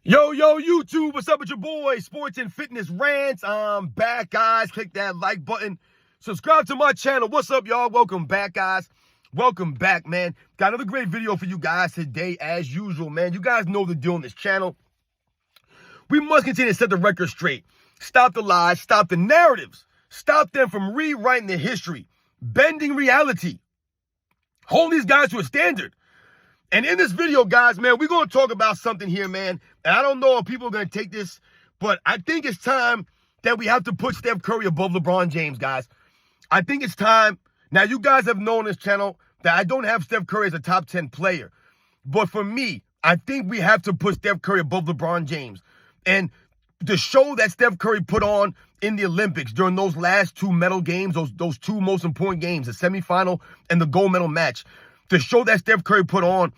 Yo, YouTube, what's up with your boy? Sports and Fitness Rants. I'm back, guys. Click that like button. Subscribe to my channel. What's up, y'all? Welcome back, guys. Welcome back, man. Got another great video for you guys today, as usual, man. You guys know the deal on this channel. We must continue to set the record straight. Stop the lies. Stop the narratives. Stop them from rewriting their history. Bending reality. Hold these guys to a standard. And in this video, guys, man, we're going to talk about something here, man. And I don't know if people are going to take this, but I think it's time that we have to put Steph Curry above LeBron James, guys. I think it's time. Now, you guys have known on this channel that I don't have Steph Curry as a top 10 player. But for me, I think we have to put Steph Curry above LeBron James. And the show that Steph Curry put on in the Olympics during those last two medal games, those two most important games, the semifinal and the gold medal match, the show that Steph Curry put on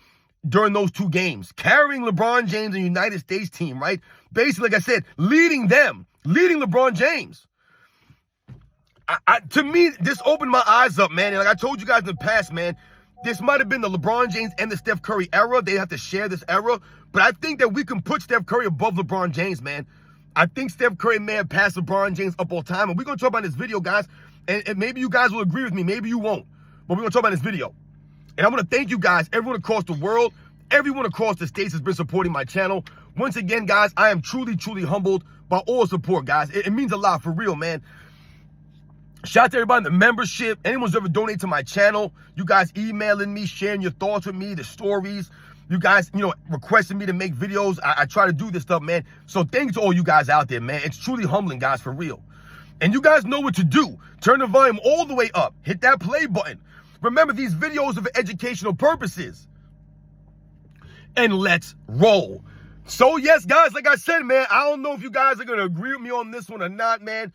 during those two games, carrying LeBron James and the United States team, right? Basically, like I said, leading LeBron James. To me, this opened my eyes up, man. And like I told you guys in the past, man, this might have been the LeBron James and the Steph Curry era. They have to share this era. But I think that we can put Steph Curry above LeBron James, man. I think Steph Curry may have passed LeBron James up all time. And we're going to talk about this video, guys. And maybe you guys will agree with me. Maybe you won't. But we're going to talk about this video. And I want to thank you guys, everyone across the world, everyone across the states has been supporting my channel. Once again, guys, I am truly, truly humbled by all support, guys. It means a lot, for real, man. Shout out to everybody in the membership, anyone's ever donated to my channel. You guys emailing me, sharing your thoughts with me, the stories. You guys, requesting me to make videos. I try to do this stuff, man. So thanks to all you guys out there, man. It's truly humbling, guys, for real. And you guys know what to do. Turn the volume all the way up. Hit that play button. Remember, these videos are for educational purposes. And let's roll. So, yes, guys, like I said, man, I don't know if you guys are going to agree with me on this one or not, man.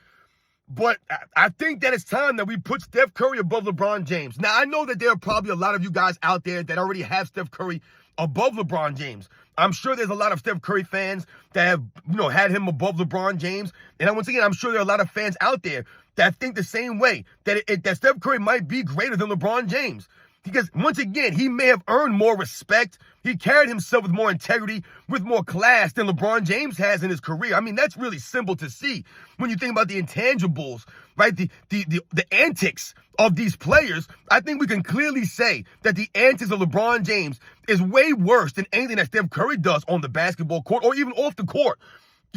But I think that it's time that we put Steph Curry above LeBron James. Now, I know that there are probably a lot of you guys out there that already have Steph Curry above LeBron James. I'm sure there's a lot of Steph Curry fans that have, had him above LeBron James. And once again, I'm sure there are a lot of fans out there that think the same way, that that Steph Curry might be greater than LeBron James. Because, once again, he may have earned more respect. He carried himself with more integrity, with more class than LeBron James has in his career. I mean, that's really simple to see when you think about the intangibles, right? The antics of these players. I think we can clearly say that the antics of LeBron James is way worse than anything that Steph Curry does on the basketball court or even off the court,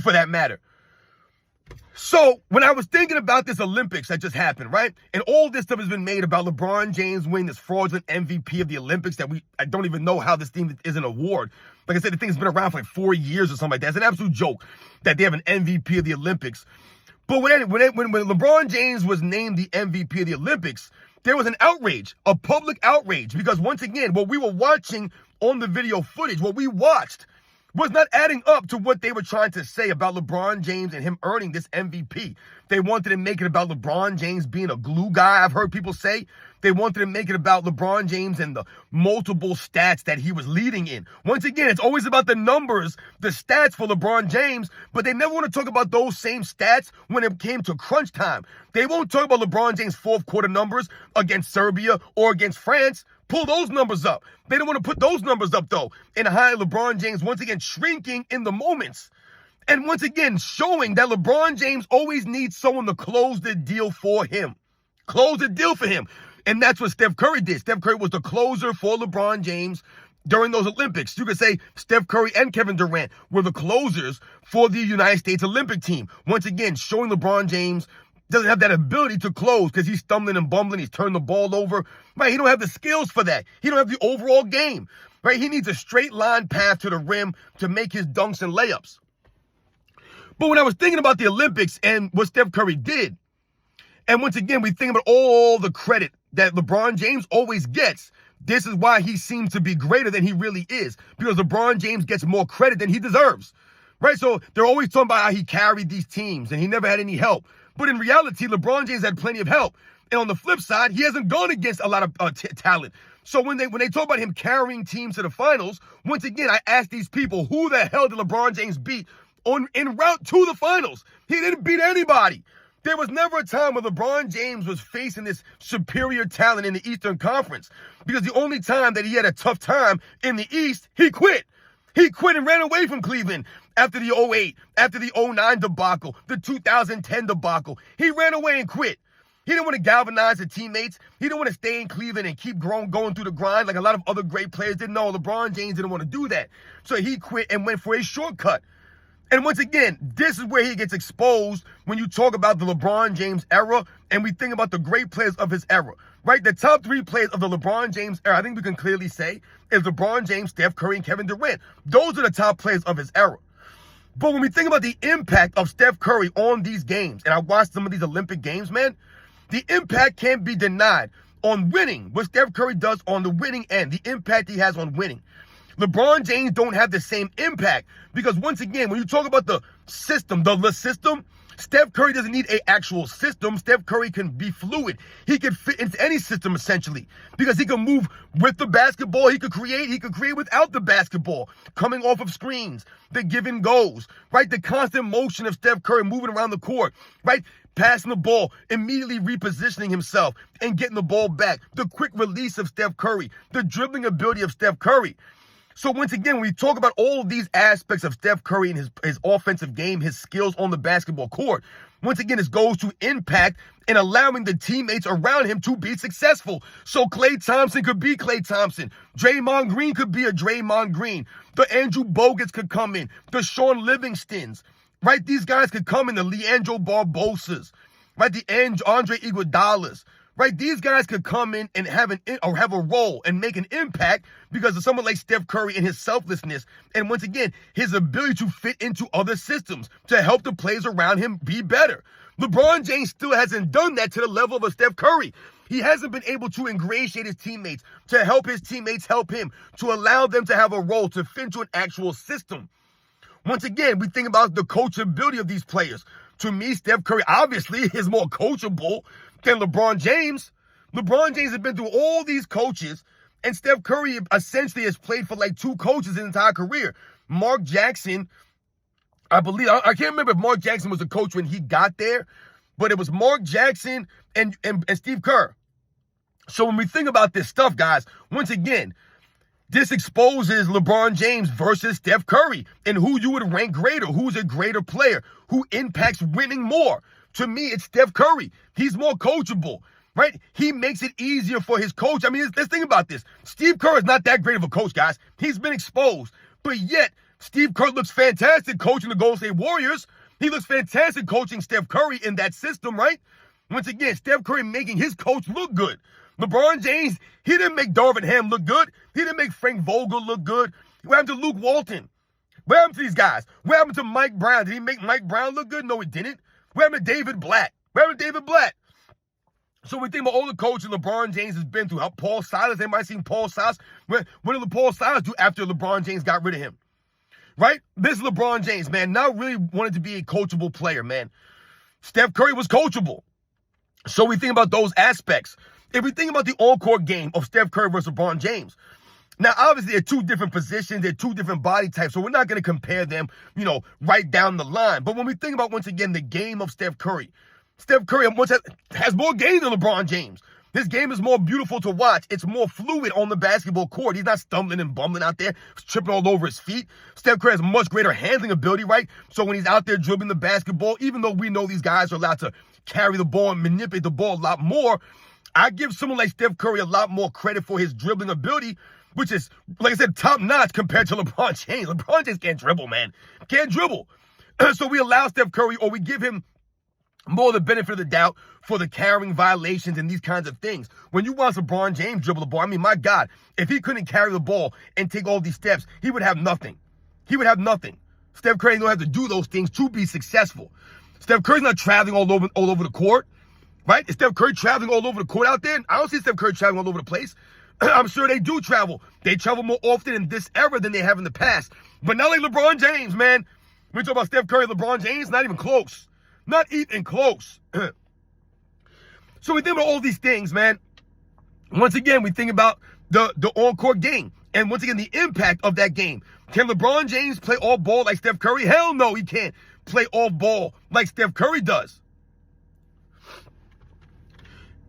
for that matter. So, when I was thinking about this Olympics that just happened, right? And all this stuff has been made about LeBron James winning this fraudulent MVP of the Olympics that I don't even know how this thing is an award. Like I said, the thing's been around for like 4 years or something like that. It's an absolute joke that they have an MVP of the Olympics. But when LeBron James was named the MVP of the Olympics, there was an outrage, a public outrage. Because once again, what we were watching on the video footage, what we watched, was not adding up to what they were trying to say about LeBron James and him earning this MVP. They wanted to make it about LeBron James being a glue guy, I've heard people say. They wanted to make it about LeBron James and the multiple stats that he was leading in. Once again, it's always about the numbers, the stats for LeBron James, but they never want to talk about those same stats when it came to crunch time. They won't talk about LeBron James' fourth quarter numbers against Serbia or against France. Pull those numbers up. They don't want to put those numbers up, though, and highlight LeBron James once again shrinking in the moments. And once again, showing that LeBron James always needs someone to close the deal for him. Close the deal for him. And that's what Steph Curry did. Steph Curry was the closer for LeBron James during those Olympics. You could say Steph Curry and Kevin Durant were the closers for the United States Olympic team. Once again, showing LeBron James doesn't have that ability to close because he's stumbling and bumbling. He's turning the ball over. Right? He don't have the skills for that. He don't have the overall game. Right? He needs a straight line path to the rim to make his dunks and layups. But when I was thinking about the Olympics and what Steph Curry did, and once again, we think about all the credit that LeBron James always gets. This is why he seems to be greater than he really is, because LeBron James gets more credit than he deserves. Right? So they're always talking about how he carried these teams and he never had any help. But in reality, LeBron James had plenty of help. And on the flip side, he hasn't gone against a lot of talent. So when they talk about him carrying teams to the finals, once again, I ask these people, who the hell did LeBron James beat en route to the finals? He didn't beat anybody. There was never a time when LeBron James was facing this superior talent in the Eastern Conference, because the only time that he had a tough time in the East, he quit. He quit and ran away from Cleveland after the '08, after the '09 debacle, the 2010 debacle. He ran away and quit. He didn't want to galvanize the teammates. He didn't want to stay in Cleveland and keep going through the grind like a lot of other great players did. No, LeBron James didn't want to do that. So he quit and went for a shortcut. And once again, this is where he gets exposed when you talk about the LeBron James era and we think about the great players of his era, right? The top 3 players of the LeBron James era, I think we can clearly say, is LeBron James, Steph Curry, and Kevin Durant. Those are the top players of his era. But when we think about the impact of Steph Curry on these games, and I watched some of these Olympic games, man, the impact can't be denied on winning. What Steph Curry does on the winning end, the impact he has on winning. LeBron James don't have the same impact because once again, when you talk about the system, Steph Curry doesn't need an actual system. Steph Curry can be fluid. He can fit into any system essentially because he can move with the basketball. He could create without the basketball, coming off of screens, the give and goes, right? The constant motion of Steph Curry moving around the court, right? Passing the ball, immediately repositioning himself and getting the ball back. The quick release of Steph Curry, the dribbling ability of Steph Curry. So once again, when we talk about all of these aspects of Steph Curry and his offensive game, his skills on the basketball court, once again, this goes to impact and allowing the teammates around him to be successful. So Klay Thompson could be Klay Thompson. Draymond Green could be a Draymond Green. The Andrew Bogut's could come in. The Sean Livingstons, right? These guys could come in. The Leandro Barbosas, right? The Andre Iguodala's. Right, these guys could come in and have a role and make an impact because of someone like Steph Curry and his selflessness. And once again, his ability to fit into other systems to help the players around him be better. LeBron James still hasn't done that to the level of a Steph Curry. He hasn't been able to ingratiate his teammates, to help his teammates help him, to allow them to have a role, to fit into an actual system. Once again, we think about the coachability of these players. To me, Steph Curry obviously is more coachable than LeBron James. LeBron James has been through all these coaches, and Steph Curry essentially has played for like 2 coaches his entire career. Mark Jackson, I believe, I can't remember if Mark Jackson was a coach when he got there, but it was Mark Jackson and Steve Kerr. So when we think about this stuff, guys, once again, this exposes LeBron James versus Steph Curry and who you would rank greater, who's a greater player, who impacts winning more. To me, it's Steph Curry. He's more coachable, right? He makes it easier for his coach. I mean, let's think about this. Steve Kerr is not that great of a coach, guys. He's been exposed. But yet, Steve Kerr looks fantastic coaching the Golden State Warriors. He looks fantastic coaching Steph Curry in that system, right? Once again, Steph Curry making his coach look good. LeBron James, he didn't make Darvin Ham look good. He didn't make Frank Vogel look good. What happened to Luke Walton? What happened to these guys? What happened to Mike Brown? Did he make Mike Brown look good? No, he didn't. What happened to David Blatt? What happened to David Blatt? So we think about all the coaches LeBron James has been through. How Paul Silas, everybody seen Paul Silas? What did Paul Silas do after LeBron James got rid of him? Right? This LeBron James, man, now really wanted to be a coachable player, man. Steph Curry was coachable. So we think about those aspects. If we think about the on-court game of Steph Curry versus LeBron James, now obviously they're 2 different positions, they're 2 different body types, so we're not going to compare them, right down the line. But when we think about, once again, the game of Steph Curry has more game than LeBron James. His game is more beautiful to watch. It's more fluid on the basketball court. He's not stumbling and bumbling out there, tripping all over his feet. Steph Curry has much greater handling ability, right? So when he's out there dribbling the basketball, even though we know these guys are allowed to carry the ball and manipulate the ball a lot more, I give someone like Steph Curry a lot more credit for his dribbling ability, which is, like I said, top-notch compared to LeBron James. LeBron James can't dribble, man. Can't dribble. So we allow Steph Curry, or we give him more the benefit of the doubt for the carrying violations and these kinds of things. When you watch LeBron James dribble the ball, I mean, my God, if he couldn't carry the ball and take all these steps, he would have nothing. He would have nothing. Steph Curry don't have to do those things to be successful. Steph Curry's not traveling all over the court, right? Is Steph Curry traveling all over the court out there? I don't see Steph Curry traveling all over the place. I'm sure they do travel. They travel more often in this era than they have in the past. But not like LeBron James, man. When we talk about Steph Curry and LeBron James, not even close. Not even close. So we think about all these things, man. Once again, we think about the on-court game. And once again, the impact of that game. Can LeBron James play all ball like Steph Curry? Hell no, he can't play all ball like Steph Curry does.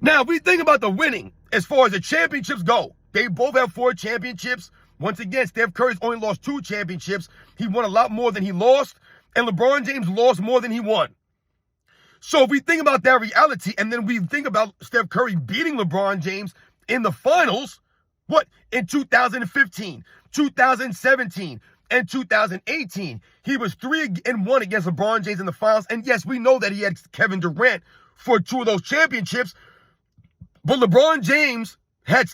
Now, if we think about the winning, as far as the championships go, they both have 4 championships. Once again, Steph Curry's only lost 2 championships. He won a lot more than he lost, and LeBron James lost more than he won. So if we think about that reality, and then we think about Steph Curry beating LeBron James in the finals, what? In 2015, 2017, and 2018, he was 3-1 against LeBron James in the finals. And yes, we know that he had Kevin Durant for 2 of those championships, but LeBron James had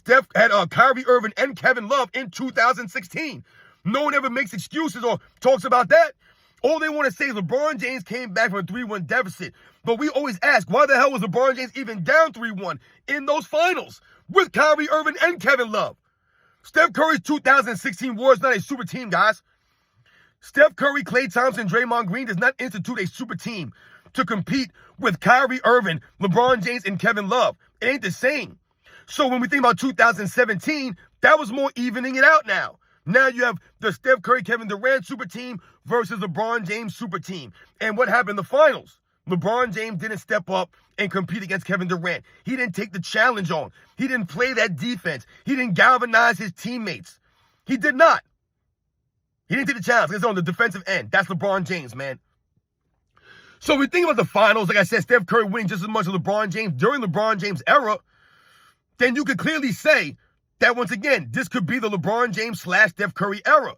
Kyrie Irving and Kevin Love in 2016. No one ever makes excuses or talks about that. All they want to say is LeBron James came back from a 3-1 deficit. But we always ask, why the hell was LeBron James even down 3-1 in those finals with Kyrie Irving and Kevin Love? Steph Curry's 2016 Warriors not a super team, guys. Steph Curry, Klay Thompson, Draymond Green does not institute a super team to compete with Kyrie Irving, LeBron James, and Kevin Love. It ain't the same. So when we think about 2017, that was more evening it out now. Now you have the Steph Curry, Kevin Durant super team versus LeBron James super team. And what happened in the finals? LeBron James didn't step up and compete against Kevin Durant. He didn't take the challenge on. He didn't play that defense. He didn't galvanize his teammates. He did not. He didn't take the challenge. It's on the defensive end. That's LeBron James, man. So we think about the finals, like I said, Steph Curry winning just as much as LeBron James during LeBron James' era, then you could clearly say that, once again, this could be the LeBron James / Steph Curry era.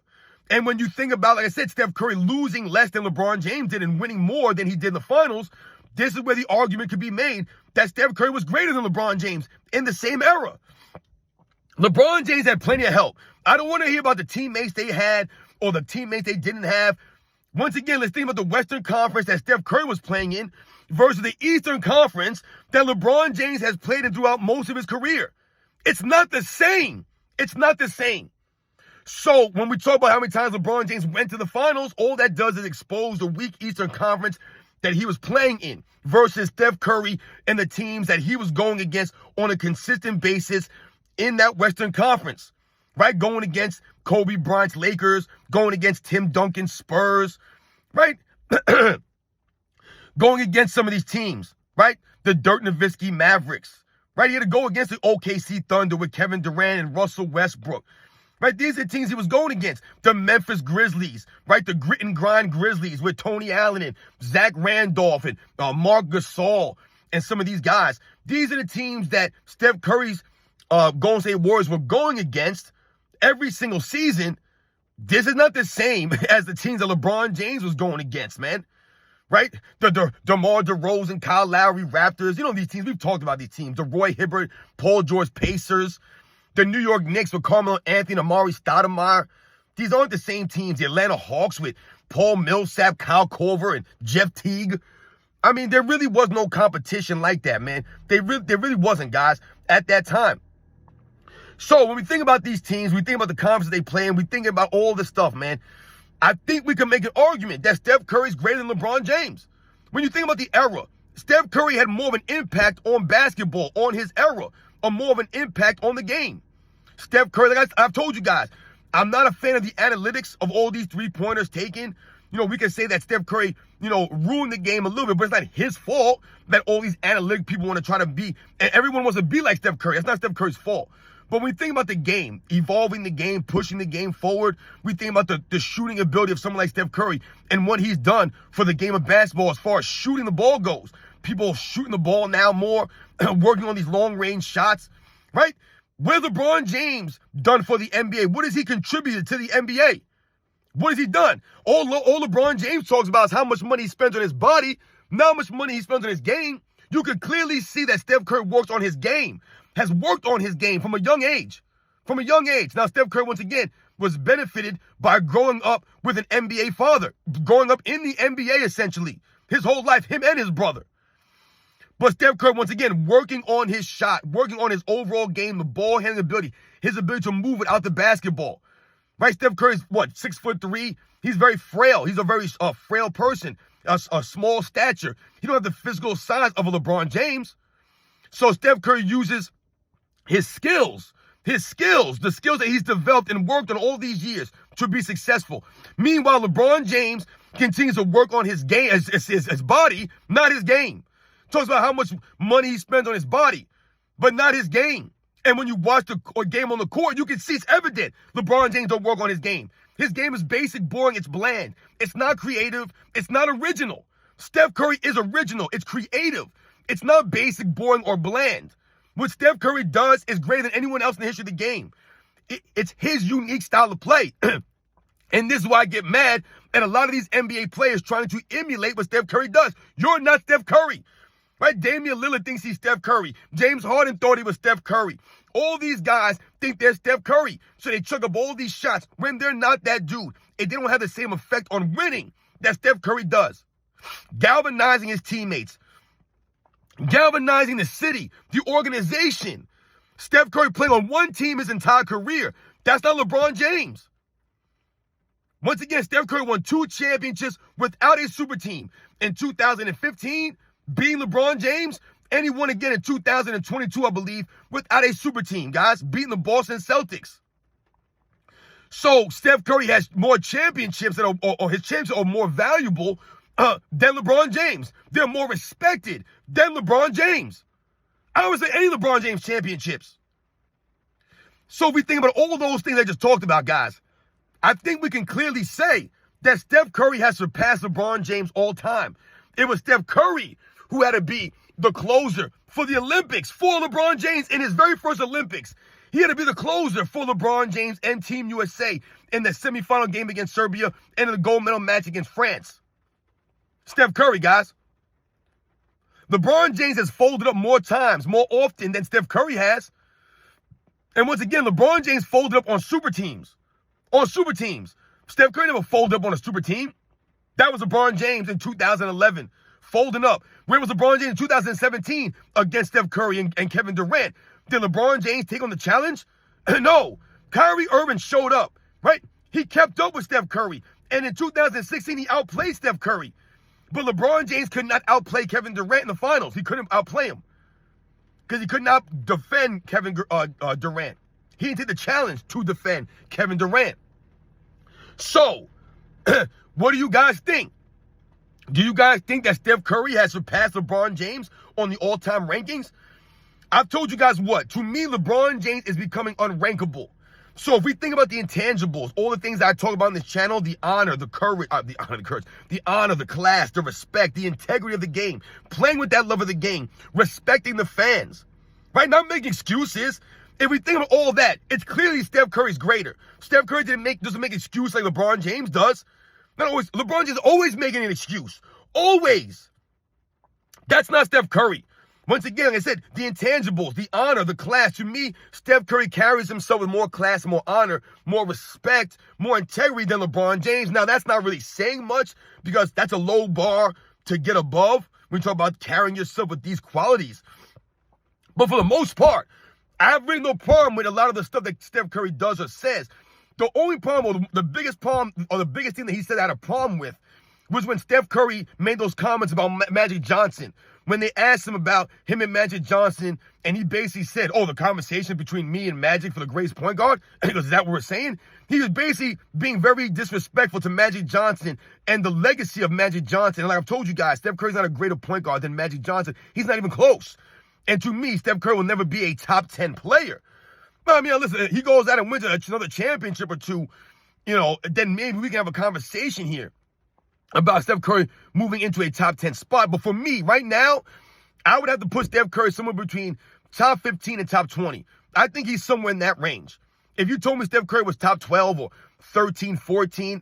And when you think about, like I said, Steph Curry losing less than LeBron James did and winning more than he did in the finals, this is where the argument could be made that Steph Curry was greater than LeBron James in the same era. LeBron James had plenty of help. I don't want to hear about the teammates they had or the teammates they didn't have. Once again, let's think about the Western Conference that Steph Curry was playing in versus the Eastern Conference that LeBron James has played in throughout most of his career. It's not the same. It's not the same. So when we talk about how many times LeBron James went to the finals, all that does is expose the weak Eastern Conference that he was playing in versus Steph Curry and the teams that he was going against on a consistent basis in that Western Conference, right? Going against Kobe Bryant's Lakers, going against Tim Duncan's Spurs, right? Going against some of these teams, right? The Dirk Nowitzki Mavericks, right? He had to go against the OKC Thunder with Kevin Durant and Russell Westbrook. Right, these are the teams he was going against. The Memphis Grizzlies, right? The grit and grind Grizzlies with Tony Allen and Zach Randolph and Mark Gasol and some of these guys. These are the teams that Steph Curry's Golden State Warriors were going against every single season. This is not the same as the teams that LeBron James was going against, man. Right? The DeMar DeRozan, Kyle Lowry Raptors. You know these teams. We've talked about these teams. The Roy Hibbert, Paul George Pacers. The New York Knicks with Carmelo Anthony and Amari Stoudemire. These aren't the same teams. The Atlanta Hawks with Paul Millsap, Kyle Korver, and Jeff Teague. I mean, there really was no competition like that, man. There really wasn't, guys, at that time. So when we think about these teams, we think about the conferences they play in, we think about all this stuff, man. I think we can make an argument that Steph Curry's greater than LeBron James. When you think about the era, Steph Curry had more of an impact on basketball, on his era, or more of an impact on the game. Steph Curry, like I've told you guys, I'm not a fan of the analytics of all these three-pointers taken. You know, we can say that Steph Curry, ruined the game a little bit, but it's not his fault that all these analytic people want to try to be, and everyone wants to be like Steph Curry. That's not Steph Curry's fault. But when we think about the game, evolving the game, pushing the game forward, we think about the shooting ability of someone like Steph Curry and what he's done for the game of basketball as far as shooting the ball goes. People shooting the ball now more, working on these long-range shots, right? What has LeBron James done for the NBA? What has he contributed to the NBA? What has he done? All LeBron James talks about is how much money he spends on his body, not how much money he spends on his game. You can clearly see that Steph Curry works on his game, has worked on his game from a young age. From a young age. Now, Steph Curry, once again, was benefited by growing up with an NBA father, growing up in the NBA, essentially, his whole life, him and his brother. But Steph Curry, once again, working on his shot, working on his overall game, the ball handling ability, his ability to move without the basketball. Right? Steph Curry's, 6'3"? He's very frail. He's a very frail person, a small stature. He don't have the physical size of a LeBron James. So Steph Curry uses his skills, the skills that he's developed and worked on all these years to be successful. Meanwhile, LeBron James continues to work on his game, his body, not his game. Talks about how much money he spends on his body, but not his game. And when you watch the game on the court, you can see it's evident LeBron James don't work on his game. His game is basic, boring, it's bland. It's not creative. It's not original. Steph Curry is original. It's creative. It's not basic, boring, or bland. What Steph Curry does is greater than anyone else in the history of the game. It's his unique style of play. And this is why I get mad at a lot of these NBA players trying to emulate what Steph Curry does. You're not Steph Curry. Right? Damian Lillard thinks he's Steph Curry. James Harden thought he was Steph Curry. All these guys think they're Steph Curry. So they chuck up all these shots when they're not that dude. And they don't have the same effect on winning that Steph Curry does. Galvanizing his teammates. Galvanizing the city, the organization. Steph Curry playing on one team his entire career. That's not LeBron James. Once again, Steph Curry won 2 championships without a super team. In 2015, beating LeBron James, and he won again in 2022, I believe, without a super team, guys, beating the Boston Celtics. So Steph Curry has more championships, or his championships are more valuable than LeBron James. They're more respected than LeBron James. I would say any LeBron James championships. So if we think about all those things I just talked about, guys, I think we can clearly say that Steph Curry has surpassed LeBron James all time. It was Steph Curry who had to be the closer for the Olympics for LeBron James in his very first Olympics. He had to be the closer for LeBron James and Team USA in the semifinal game against Serbia and in the gold medal match against France. Steph Curry, guys. LeBron James has folded up more times, more often than Steph Curry has. And once again, LeBron James folded up on super teams. On super teams. Steph Curry never folded up on a super team. That was LeBron James in 2011, folding up. Where was LeBron James in 2017 against Steph Curry and Kevin Durant? Did LeBron James take on the challenge? No. Kyrie Irving showed up, right? He kept up with Steph Curry. And in 2016, he outplayed Steph Curry. But LeBron James could not outplay Kevin Durant in the finals. He couldn't outplay him because he could not defend Kevin Durant. He didn't take the challenge to defend Kevin Durant. So, what do you guys think? Do you guys think that Steph Curry has surpassed LeBron James on the all-time rankings? I've told you guys what. To me, LeBron James is becoming unrankable. So if we think about the intangibles, all the things that I talk about on this channel, the honor, the courage, the honor, the class, the respect, the integrity of the game, playing with that love of the game, respecting the fans, right? Not making excuses. If we think of all that, it's clearly Steph Curry's greater. Steph Curry doesn't make excuse like LeBron James does. Not always. LeBron James is always making an excuse. Always. That's not Steph Curry. Once again, like I said, the intangibles, the honor, the class. To me, Steph Curry carries himself with more class, more honor, more respect, more integrity than LeBron James. Now, that's not really saying much because that's a low bar to get above when you talk about carrying yourself with these qualities. But for the most part, I have really no problem with a lot of the stuff that Steph Curry does or says. The only problem, or the biggest problem, or the biggest thing that he said I had a problem with was when Steph Curry made those comments about Magic Johnson. When they asked him about him and Magic Johnson, and he basically said, the conversation between me and Magic for the greatest point guard? And he goes, is that what we're saying? He was basically being very disrespectful to Magic Johnson and the legacy of Magic Johnson. And like I've told you guys, Steph Curry's not a greater point guard than Magic Johnson. He's not even close. And to me, Steph Curry will never be a top 10 player. But I mean, listen, he goes out and wins another championship or two, then maybe we can have a conversation here about Steph Curry moving into a top 10 spot. But for me, right now, I would have to put Steph Curry somewhere between top 15 and top 20. I think he's somewhere in that range. If you told me Steph Curry was top 12 or 13, 14,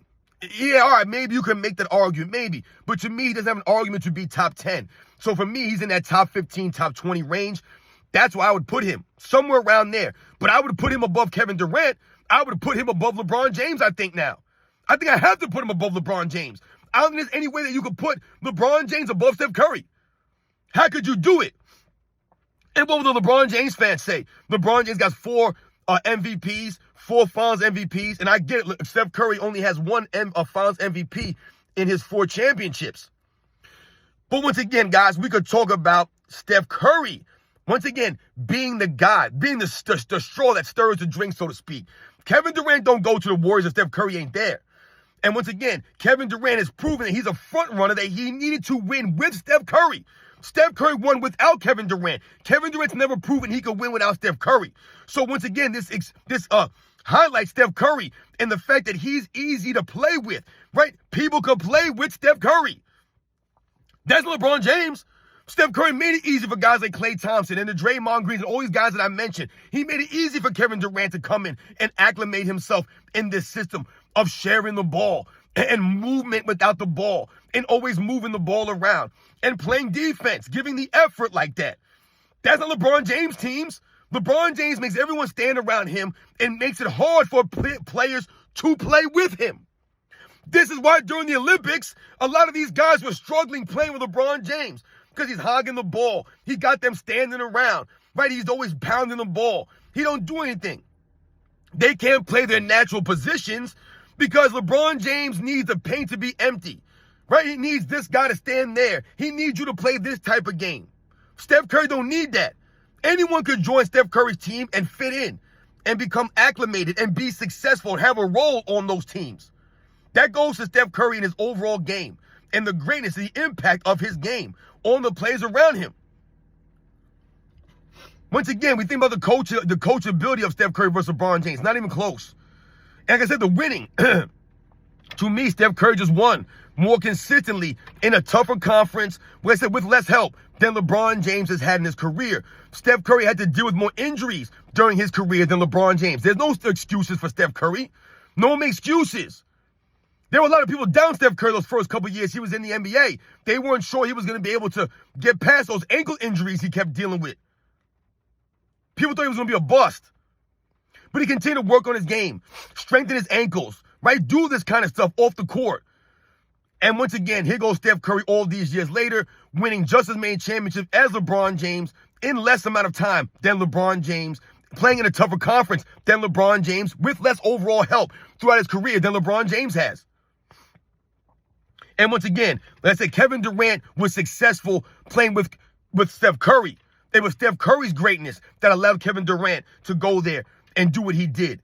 yeah, all right, maybe you can make that argument, maybe. But to me, he doesn't have an argument to be top 10. So for me, he's in that top 15, top 20 range. That's why I would put him somewhere around there. But I would put him above Kevin Durant. I would put him above LeBron James, I think now. I think I have to put him above LeBron James. I don't think there's any way that you could put LeBron James above Steph Curry. How could you do it? And what will the LeBron James fans say? LeBron James got 4 MVPs, 4 Finals MVPs, and I get it. Steph Curry only has 1 Finals MVP in his 4 championships. But once again, guys, we could talk about Steph Curry. Once again, being the guy, being the straw that stirs the drink, so to speak. Kevin Durant don't go to the Warriors if Steph Curry ain't there. And once again, Kevin Durant has proven that he's a front runner, that he needed to win with Steph Curry. Steph Curry won without Kevin Durant. Kevin Durant's never proven he could win without Steph Curry. So once again, this highlights Steph Curry and the fact that he's easy to play with, right? People can play with Steph Curry. That's LeBron James. Steph Curry made it easy for guys like Klay Thompson and the Draymond Greens and all these guys that I mentioned. He made it easy for Kevin Durant to come in and acclimate himself in this system of sharing the ball and movement without the ball and always moving the ball around and playing defense, giving the effort like that. That's not LeBron James teams. LeBron James makes everyone stand around him and makes it hard for players to play with him. This is why during the Olympics, a lot of these guys were struggling playing with LeBron James because he's hogging the ball. He got them standing around, right? He's always pounding the ball. He don't do anything. They can't play their natural positions because LeBron James needs the paint to be empty, right? He needs this guy to stand there. He needs you to play this type of game. Steph Curry don't need that. Anyone could join Steph Curry's team and fit in and become acclimated and be successful and have a role on those teams. That goes to Steph Curry and his overall game and the greatness, the impact of his game on the players around him. Once again, we think about the coachability of Steph Curry versus LeBron James. Not even close. And like I said, the winning, to me, Steph Curry just won more consistently in a tougher conference, like I said, with less help than LeBron James has had in his career. Steph Curry had to deal with more injuries during his career than LeBron James. There's no excuses for Steph Curry. No excuses. There were a lot of people down Steph Curry those first couple years he was in the NBA. They weren't sure he was going to be able to get past those ankle injuries he kept dealing with. People thought he was going to be a bust. But he continued to work on his game, strengthen his ankles, right? Do this kind of stuff off the court. And once again, here goes Steph Curry all these years later, winning just as many championships as LeBron James in less amount of time than LeBron James, playing in a tougher conference than LeBron James, with less overall help throughout his career than LeBron James has. And once again, let's say Kevin Durant was successful playing with Steph Curry. It was Steph Curry's greatness that allowed Kevin Durant to go there and do what he did.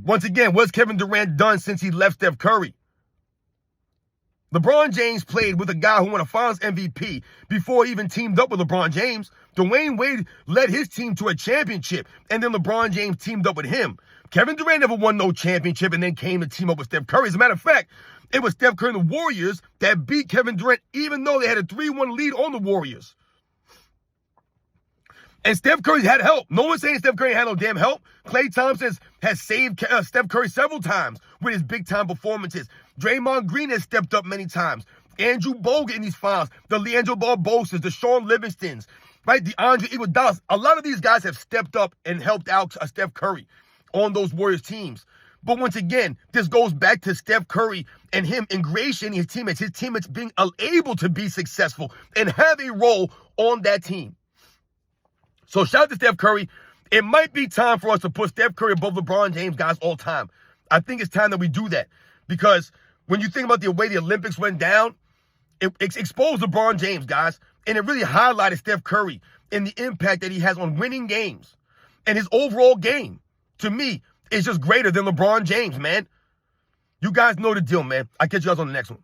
Once again, what's Kevin Durant done since he left Steph Curry? LeBron James played with a guy who won a Finals MVP before he even teamed up with LeBron James. Dwayne Wade led his team to a championship, and then LeBron James teamed up with him. Kevin Durant never won no championship and then came to team up with Steph Curry. As a matter of fact, it was Steph Curry and the Warriors that beat Kevin Durant, even though they had a 3-1 lead on the Warriors. And Steph Curry's had help. No one's saying Steph Curry had no damn help. Klay Thompson has saved Steph Curry several times with his big-time performances. Draymond Green has stepped up many times. Andrew Bogut in these finals. The Leandro Barbosas, the Sean Livingstons, right? The Andre Iguodala's. A lot of these guys have stepped up and helped out Steph Curry on those Warriors teams. But once again, this goes back to Steph Curry and him ingratiating his teammates being able to be successful and have a role on that team. So shout out to Steph Curry. It might be time for us to put Steph Curry above LeBron James, guys, all time. I think it's time that we do that. Because when you think about the way the Olympics went down, it exposed LeBron James, guys. And it really highlighted Steph Curry and the impact that he has on winning games. And his overall game, to me, is just greater than LeBron James, man. You guys know the deal, man. I'll catch you guys on the next one.